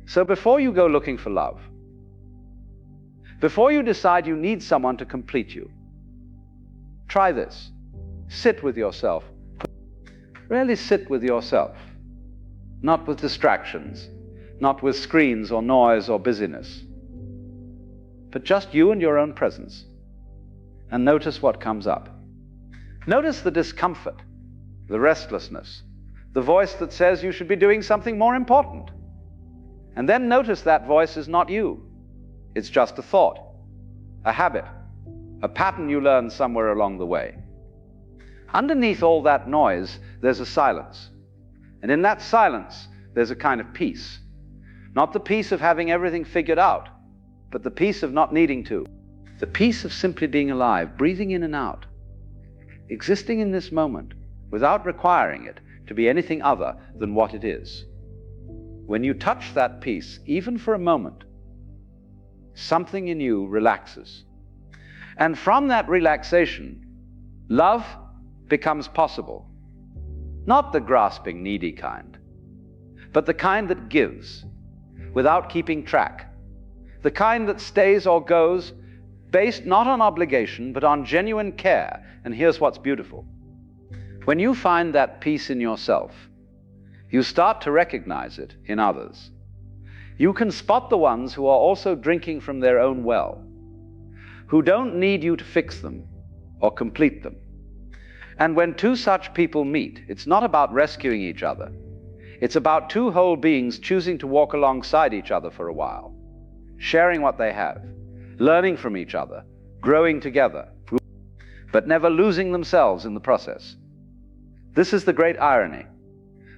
So before you go looking for love, before you decide you need someone to complete you, try this. Sit with yourself. Really sit with yourself. Not with distractions, not with screens or noise or busyness, but just you and your own presence. And notice what comes up. Notice the discomfort, the restlessness, the voice that says you should be doing something more important. And then notice that voice is not you. It's just a thought, a habit, a pattern you learned somewhere along the way. Underneath all that noise, there's a silence. And in that silence, there's a kind of peace. Not the peace of having everything figured out, but the peace of not needing to. The peace of simply being alive, breathing in and out, existing in this moment without requiring it to be anything other than what it is. When you touch that peace, even for a moment, something in you relaxes. And from that relaxation, love becomes possible. Not the grasping, needy kind, but the kind that gives without keeping track. The kind that stays or goes based not on obligation, but on genuine care. And here's what's beautiful. When you find that peace in yourself, you start to recognize it in others. You can spot the ones who are also drinking from their own well, who don't need you to fix them or complete them. And when two such people meet, it's not about rescuing each other. It's about two whole beings choosing to walk alongside each other for a while, sharing what they have, learning from each other, growing together, but never losing themselves in the process. This is the great irony.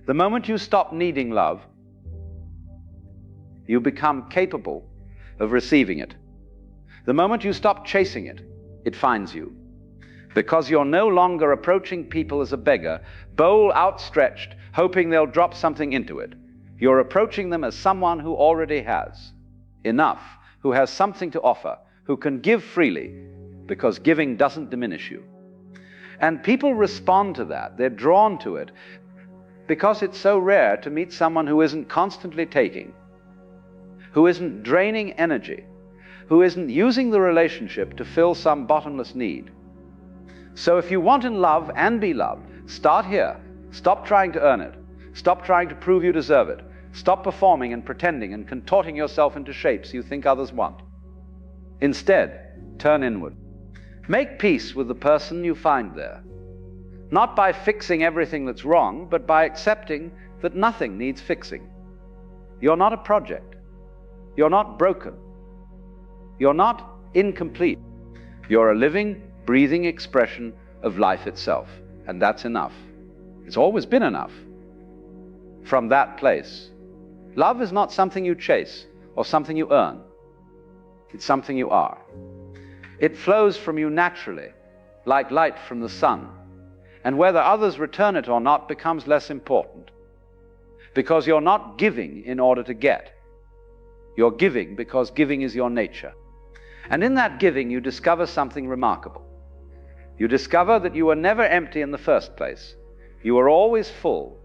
The moment you stop needing love, you become capable of receiving it. The moment you stop chasing it, it finds you. Because you're no longer approaching people as a beggar, bowl outstretched, hoping they'll drop something into it. You're approaching them as someone who already has enough, who has something to offer, who can give freely, because giving doesn't diminish you. And people respond to that. They're drawn to it because it's so rare to meet someone who isn't constantly taking, who isn't draining energy, who isn't using the relationship to fill some bottomless need. So if you want in love and be loved, start here. Stop trying to earn it. Stop trying to prove you deserve it. Stop performing and pretending and contorting yourself into shapes you think others want. Instead, turn inward. Make peace with the person you find there. Not by fixing everything that's wrong, but by accepting that nothing needs fixing. You're not a project. You're not broken. You're not incomplete. You're a living, breathing expression of life itself. And that's enough. It's always been enough. From that place, love is not something you chase or something you earn. It's something you are. It flows from you naturally, like light from the sun. And whether others return it or not becomes less important. Because you're not giving in order to get. You're giving because giving is your nature. And in that giving, you discover something remarkable. You discover that you were never empty in the first place. You were always full.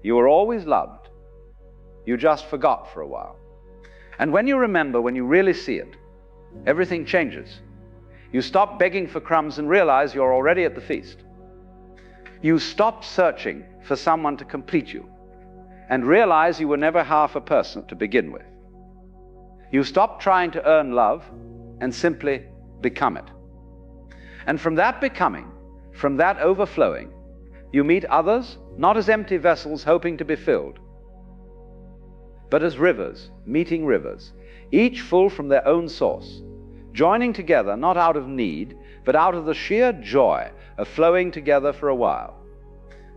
You were always loved. You just forgot for a while. And when you remember, when you really see it, everything changes. You stop begging for crumbs and realize you're already at the feast. You stop searching for someone to complete you and realize you were never half a person to begin with. You stop trying to earn love and simply become it. And from that becoming, from that overflowing, you meet others not as empty vessels hoping to be filled, but as rivers meeting rivers, each full from their own source, joining together not out of need, but out of the sheer joy of flowing together for a while.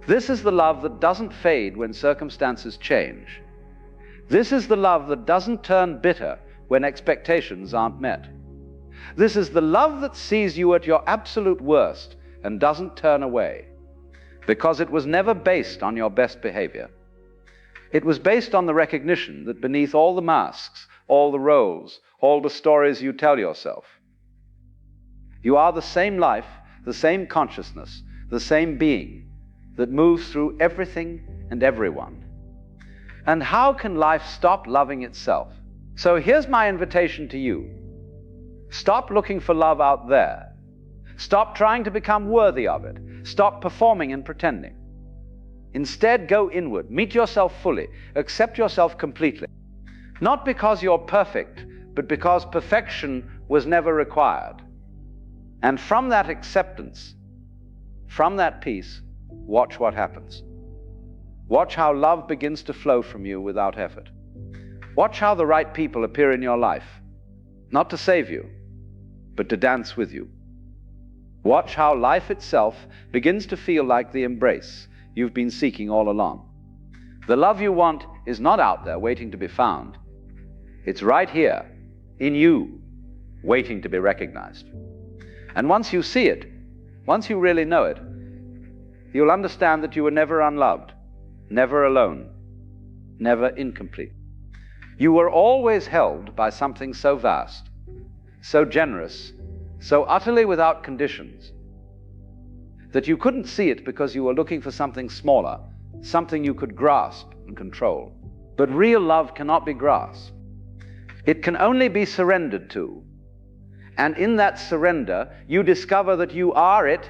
This is the love that doesn't fade when circumstances change. This is the love that doesn't turn bitter when expectations aren't met. This is the love that sees you at your absolute worst and doesn't turn away, because it was never based on your best behavior. It was based on the recognition that beneath all the masks, all the roles, all the stories you tell yourself, you are the same life, the same consciousness, the same being that moves through everything and everyone. And how can life stop loving itself? So here's my invitation to you. Stop looking for love out there. Stop trying to become worthy of it. Stop performing and pretending. Instead, go inward. Meet yourself fully. Accept yourself completely. Not because you're perfect, but because perfection was never required. And from that acceptance, from that peace, watch what happens. Watch how love begins to flow from you without effort. Watch how the right people appear in your life, not to save you, but to dance with you. Watch how life itself begins to feel like the embrace you've been seeking all along. The love you want is not out there waiting to be found. It's right here, in you, waiting to be recognized. And once you see it, once you really know it, you'll understand that you were never unloved, never alone, never incomplete. You were always held by something so vast, so generous, so utterly without conditions, that you couldn't see it because you were looking for something smaller, something you could grasp and control. But real love cannot be grasped. It can only be surrendered to. And in that surrender, you discover that you are it